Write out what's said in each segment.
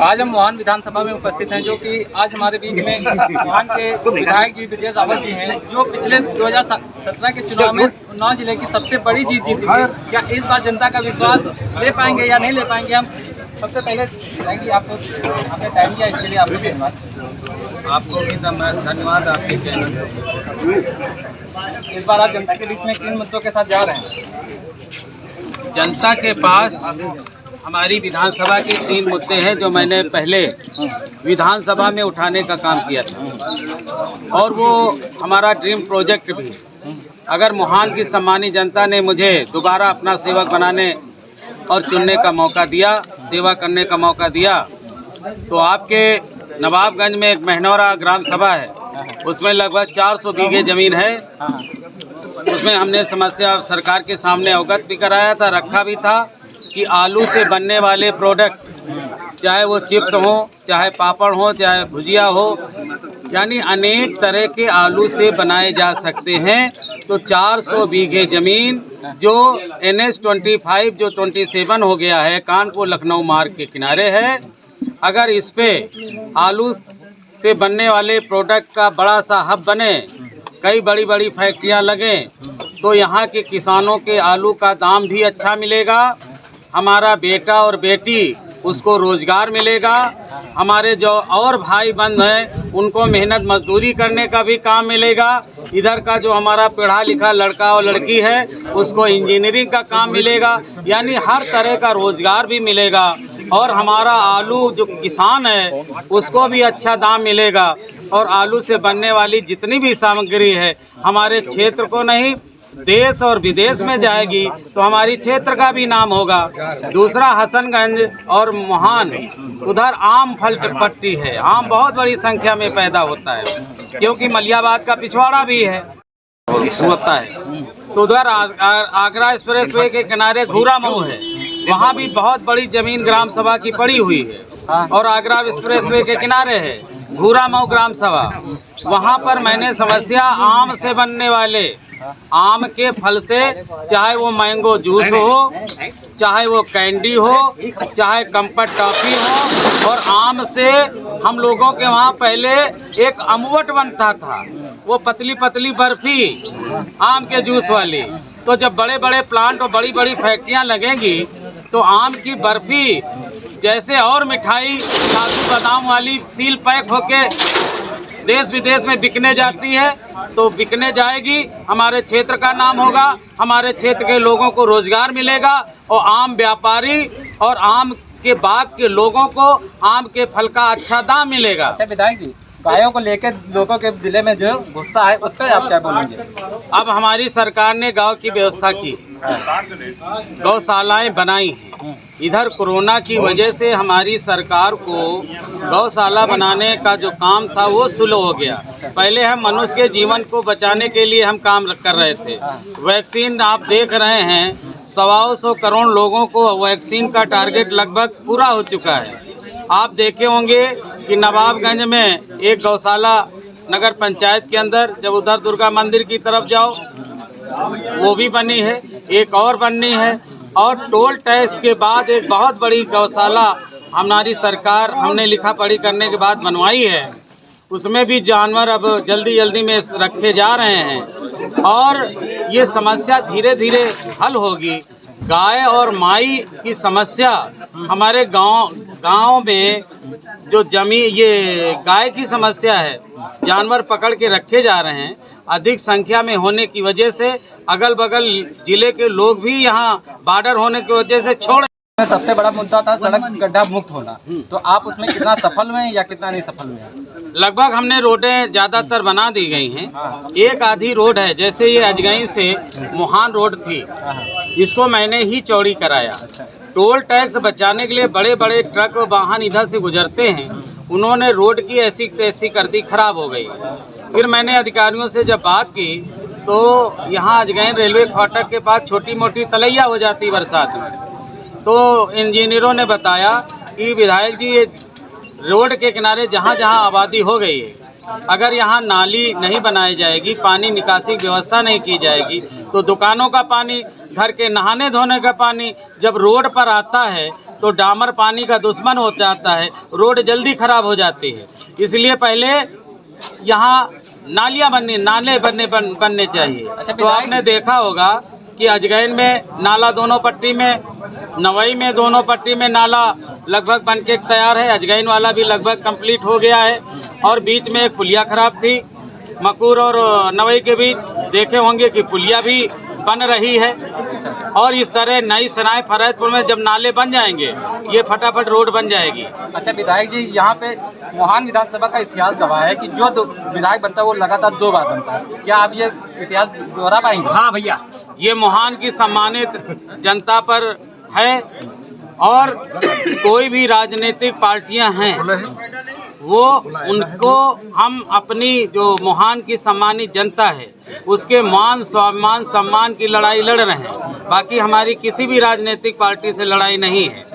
आज हम मोहान विधानसभा में उपस्थित हैं, जो कि आज हमारे बीच में मोहान के विधायक जी ब्रजेश रावत जी हैं, जो पिछले 2017 के चुनाव में उन्नाव जिले की सबसे बड़ी जीत जीती थी। क्या इस बार जनता का विश्वास ले पाएंगे या नहीं ले पाएंगे? हम सबसे पहले जी आपको आपने टाइम दिया, इसके लिए आपको धन्यवाद। आपको भी धन्यवाद। आपके चैनल इस बार आप जनता के बीच में किन मुद्दों के साथ जा रहे हैं? जनता के पास हमारी विधानसभा के 3 मुद्दे हैं जो मैंने पहले विधानसभा में उठाने का काम किया था, और वो हमारा ड्रीम प्रोजेक्ट भी। अगर मोहान की सम्मानित जनता ने मुझे दोबारा अपना सेवक बनाने और चुनने का मौका दिया, सेवा करने का मौका दिया, तो आपके नवाबगंज में एक महनौरा ग्राम सभा है, उसमें लगभग 400 बीघे ज़मीन है। उसमें हमने समस्या सरकार के सामने अवगत भी कराया था, रखा भी था कि आलू से बनने वाले प्रोडक्ट, चाहे वो चिप्स हो, चाहे पापड़ हो, चाहे भुजिया हो, यानी अनेक तरह के आलू से बनाए जा सकते हैं। तो 400 बीघे ज़मीन जो NH-25 जो 27 हो गया है, कानपुर लखनऊ मार्ग के किनारे है, अगर इस पे आलू से बनने वाले प्रोडक्ट का बड़ा सा हब बने, कई बड़ी बड़ी फैक्ट्रियां लगें, तो यहाँ के किसानों के आलू का दाम भी अच्छा मिलेगा, हमारा बेटा और बेटी उसको रोज़गार मिलेगा, हमारे जो और भाई बंद हैं उनको मेहनत मजदूरी करने का भी काम मिलेगा, इधर का जो हमारा पढ़ा लिखा लड़का और लड़की है उसको इंजीनियरिंग का काम मिलेगा, यानी हर तरह का रोज़गार भी मिलेगा, और हमारा आलू जो किसान है उसको भी अच्छा दाम मिलेगा, और आलू से बनने वाली जितनी भी सामग्री है हमारे क्षेत्र को नहीं देश और विदेश में जाएगी, तो हमारी क्षेत्र का भी नाम होगा। दूसरा, हसनगंज और मोहान उधर आम फल पट्टी है, आम बहुत बड़ी संख्या में पैदा होता है, क्योंकि मलियाबाद का पिछवाड़ा भी है होता है। तो उधर आगरा एक्सप्रेसवे के किनारे घूरा मऊ है, वहाँ भी बहुत बड़ी ज़मीन ग्राम सभा की पड़ी हुई है, और आगरा एक्सप्रेसवे के किनारे है घूरा मऊ ग्राम सभा। वहाँ पर मैंने समस्या आम से बनने वाले, आम के फल से, चाहे वो मैंगो जूस हो, चाहे वो कैंडी हो, चाहे कम्पट टॉफ़ी हो, और आम से हम लोगों के वहाँ पहले एक अमवट बनता था, वो पतली पतली बर्फ़ी आम के जूस वाली। तो जब बड़े बड़े प्लांट और बड़ी बड़ी फैक्ट्रियाँ लगेंगी तो आम की बर्फ़ी जैसे और मिठाई काजू बादाम वाली सील पैक होके देश विदेश में बिकने जाती है, तो बिकने जाएगी, हमारे क्षेत्र का नाम होगा, हमारे क्षेत्र के लोगों को रोज़गार मिलेगा, और आम व्यापारी और आम के बाग के लोगों को आम के फल का अच्छा दाम मिलेगा। अच्छा विधायक जी, गायों को लेकर लोगों के दिले में जो गुस्सा है उस पर आप क्या बोलेंगे? अब हमारी सरकार ने गांव की व्यवस्था की, गौशालाएं बनाई हैं। इधर कोरोना की वजह से हमारी सरकार को गौशाला बनाने का जो काम था वो स्लो हो गया। पहले हम मनुष्य के जीवन को बचाने के लिए हम काम कर रहे थे। वैक्सीन आप देख रहे हैं, 125 करोड़ लोगों को वैक्सीन का टारगेट लगभग पूरा हो चुका है। आप देखे होंगे कि नवाबगंज में एक गौशाला नगर पंचायत के अंदर, जब उधर दुर्गा मंदिर की तरफ जाओ वो भी बनी है, एक और बननी है, और टोल टैक्स के बाद एक बहुत बड़ी गौशाला हमारी सरकार हमने लिखा पढ़ी करने के बाद बनवाई है। उसमें भी जानवर अब जल्दी जल्दी में रखे जा रहे हैं, और ये समस्या धीरे धीरे हल होगी। गाय और माई की समस्या हमारे गांव में जो ये गाय की समस्या है, जानवर पकड़ के रखे जा रहे हैं, अधिक संख्या में होने की वजह से अगल बगल जिले के लोग भी यहाँ बॉर्डर होने की वजह से छोड़। सबसे बड़ा मुद्दा था सड़क गड्ढा मुक्त होना, तो आप उसमें कितना सफल हुए या कितना नहीं सफल हुए? लगभग हमने रोडें ज़्यादातर बना दी गई हैं। एक आधी रोड है, जैसे ये अजगई से मोहान रोड थी, इसको मैंने ही चौड़ी कराया। टोल टैक्स बचाने के लिए बड़े बड़े ट्रक वाहन इधर से गुजरते हैं, उन्होंने रोड की ऐसी तैसी कर दी, खराब हो गई। फिर मैंने अधिकारियों से जब बात की तो यहाँ अजगैन रेलवे फाटक के पास छोटी मोटी तलैया हो जाती बरसात में, तो इंजीनियरों ने बताया कि विधायक जी ये रोड के किनारे जहाँ जहाँ आबादी हो गई है, अगर यहाँ नाली नहीं बनाई जाएगी, पानी निकासी की व्यवस्था नहीं की जाएगी, तो दुकानों का पानी, घर के नहाने धोने का पानी जब रोड पर आता है तो डामर पानी का दुश्मन हो जाता है, रोड जल्दी खराब हो जाती है। इसलिए पहले यहाँ नाले बनने चाहिए। तो आपने देखा होगा कि अजगैन में नाला दोनों पट्टी में, नवई में दोनों पट्टी में नाला लगभग बन के तैयार है। अजगैन वाला भी लगभग कंप्लीट हो गया है। और बीच में एक पुलिया खराब थी मकूर और नवई के बीच, देखे होंगे कि पुलिया भी बन रही है। और इस तरह नई सराय फरैदपुर में जब नाले बन जाएंगे, ये फटाफट रोड बन जाएगी। अच्छा विधायक जी, यहाँ पे मोहान विधानसभा का इतिहास गवाह है कि जो विधायक बनता है वो लगातार 2 बार बनता है। क्या आप ये इतिहास दोहरा पाएंगे? हाँ भैया, ये मोहान की सम्मानित जनता पर है। और कोई भी राजनीतिक पार्टियां हैं, वो उनको हम अपनी जो मोहान की सम्मानित जनता है उसके मान स्वाभिमान सम्मान की लड़ाई लड़ रहे हैं। बाकी हमारी किसी भी राजनीतिक पार्टी से लड़ाई नहीं है।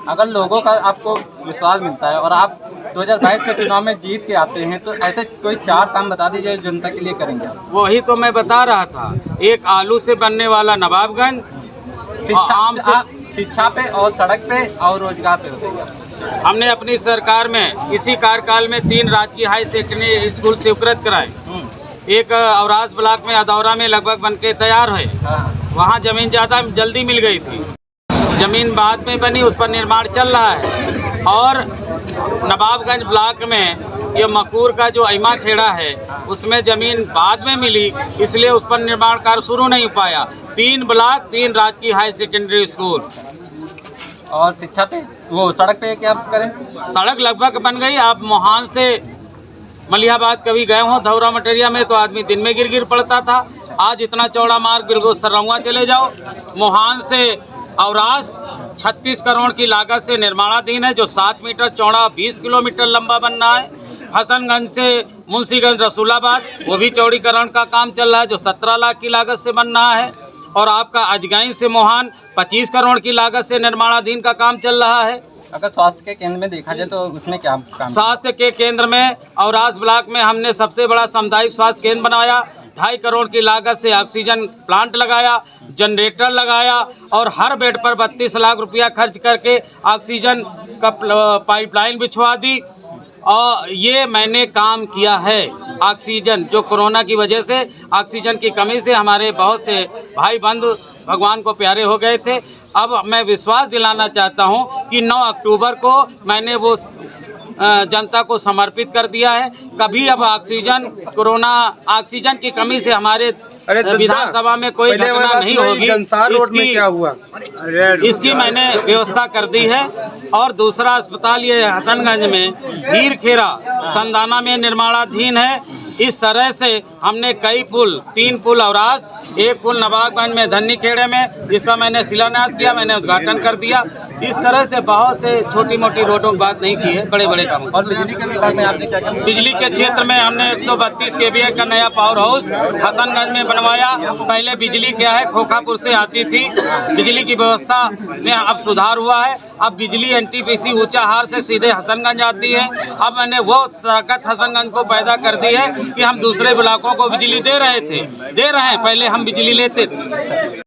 अगर लोगों का आपको विश्वास मिलता है और आप 2022 के चुनाव में जीत के आते हैं, तो ऐसे कोई 4 काम बता दीजिए जनता के लिए करेंगे आप। वही तो मैं बता रहा था। एक आलू से बनने वाला नवाबगंज, शिक्षा पे और सड़क पे और रोजगार पे होते। हमने अपनी सरकार में इसी कार्यकाल में 3 राजकीय हाई सेकेंडरी स्कूल स्वीकृत कराए। एक औरास ब्लॉक में अदौरा में लगभग बनके तैयार है। वहाँ जमीन ज़्यादा जल्दी मिल गई थी, जमीन बाद में बनी, उस पर निर्माण चल रहा है। और नवाबगंज ब्लॉक में ये मकूर का जो ऐमा खेड़ा है उसमें ज़मीन बाद में मिली, इसलिए उस पर निर्माण कार्य शुरू नहीं हो पाया। 3 ब्लॉक, 3 राजकीय हाई सेकेंडरी स्कूल। और शिक्षा पे, वो सड़क पे क्या करें? सड़क लगभग बन गई। आप मोहान से मलिहाबाद कभी गए हो धौरा मटेरिया में, तो आदमी दिन में गिर पड़ता था। आज इतना चौड़ा मार्ग, बिल्कुल सरौआ चले जाओ। मोहान से औरास 36 करोड़ की लागत से निर्माणाधीन है, जो 7 मीटर चौड़ा 20 किलोमीटर लंबा बनना है। हसनगंज से मुंशीगंज रसूलाबाद, वो भी चौड़ीकरण का काम चल रहा है, जो 17 लाख की लागत से बनना है। और आपका अजगैन से मोहान 25 करोड़ की लागत से निर्माणाधीन का काम चल रहा है। अगर स्वास्थ्य के केंद्र में देखा जाए तो उसमें क्या काम? स्वास्थ्य के केंद्र में औरास ब्लॉक में हमने सबसे बड़ा सामुदायिक स्वास्थ्य केंद्र बनाया। 2.5 करोड़ की लागत से ऑक्सीजन प्लांट लगाया, जनरेटर लगाया और हर बेड पर 32 लाख रुपया खर्च करके ऑक्सीजन का पाइपलाइन बिछवा दी। और ये मैंने काम किया है। ऑक्सीजन जो कोरोना की वजह से, ऑक्सीजन की कमी से हमारे बहुत से भाई बंधु भगवान को प्यारे हो गए थे। अब मैं विश्वास दिलाना चाहता हूं कि 9 अक्टूबर को मैंने वो जनता को समर्पित कर दिया है। कभी अब कोरोना ऑक्सीजन की कमी से हमारे विधानसभा में कोई घटना नहीं होगी। इसकी मैंने व्यवस्था कर दी है। और दूसरा अस्पताल ये हसनगंज में धीर खेरा संदाना में निर्माणाधीन है। इस तरह से हमने कई पुल, 3 पुल औरास, 1 पुल नवाबगंज में धन्नी खेड़े में, जिसका मैंने शिलान्यास किया, मैंने उद्घाटन कर दिया। इस तरह से बहुत से छोटी मोटी रोडों की बात नहीं की है, बड़े बड़े काम। और बिजली के विकास में आपने क्या किया? बिजली के क्षेत्र में हमने 132 kVA का नया पावर हाउस हसनगंज में बनवाया। पहले बिजली क्या है खोखापुर से आती थी, बिजली की व्यवस्था में अब सुधार हुआ है। अब बिजली NTPC ऊंचाहार से सीधे हसनगंज आती है। अब मैंने वो ताकत हसनगंज को पैदा कर दी है कि हम दूसरे ब्लॉकों को बिजली दे रहे हैं, पहले हम बिजली लेते थे।